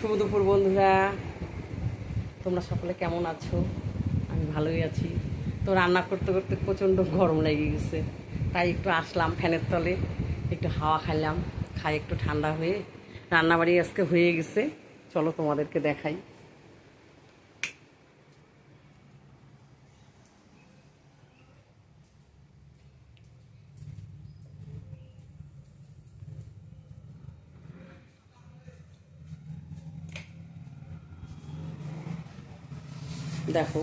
শুভ দুপুর বন্ধুরা, তোমরা সকলে কেমন আছো? আমি ভালোই আছি। তো রান্না করতে করতে প্রচণ্ড গরম লেগে গেছে, তাই একটু আসলাম ফ্যানের তলে, একটু হাওয়া খাইলাম। খাই একটু ঠান্ডা হয়ে রান্নাবাড়ি আজকে হয়ে গেছে। চলো তোমাদেরকে দেখাই। দেখো,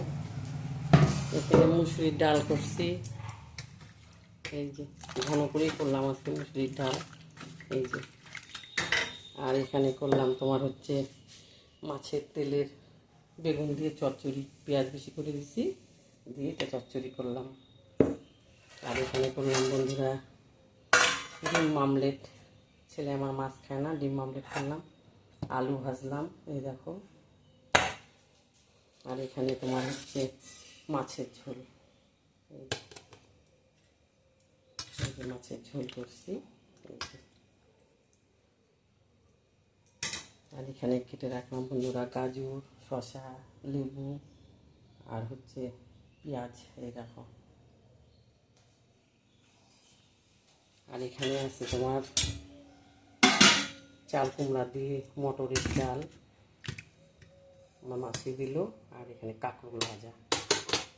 এখানে মুসুরির ডাল করছি। এই যে ঘন করেই করলাম আজকে মুসুরির ডাল। এই যে, আর এখানে করলাম তোমার হচ্ছে মাছের তেলের বেগুন দিয়ে চচ্চড়ি, পেঁয়াজ বেশি করে দিছি, দিয়ে এটা চচ্চড়ি করলাম। আর এখানে করলাম বন্ধুরা ডিম মামলেট। ছেলে আমার মাছ খায় না, ডিম মামলেট করলাম। আলু ভাজলাম, এই দেখো। আর এখানে তোমার হচ্ছে মাছের ঝোল, এই যে মাছের ঝোল করছি। আর এখানে কেটে রাখলাম বন্ধুরা গাজর, শসা, লেবু আর হচ্ছে পেঁয়াজ, এই দেখো। আর এখানে আছে তোমার চাল কুমড়া দিয়ে মটরের ডাল, আমার মাছি দিল। আর এখানে কাঁকরোল ভাজা।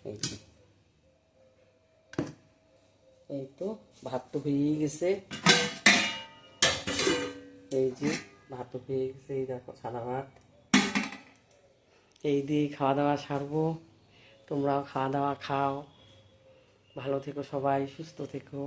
এই যে, এই তো ভাত তো হয়েই গেছে। এই যে ভাত তো হয়ে গেছে, এই দেখো সাদা ভাত। এই দিয়ে খাওয়া দাওয়া সারবো। তোমরাও খাওয়া দাওয়া খাও, ভালো থেকো, সবাই সুস্থ থেকো।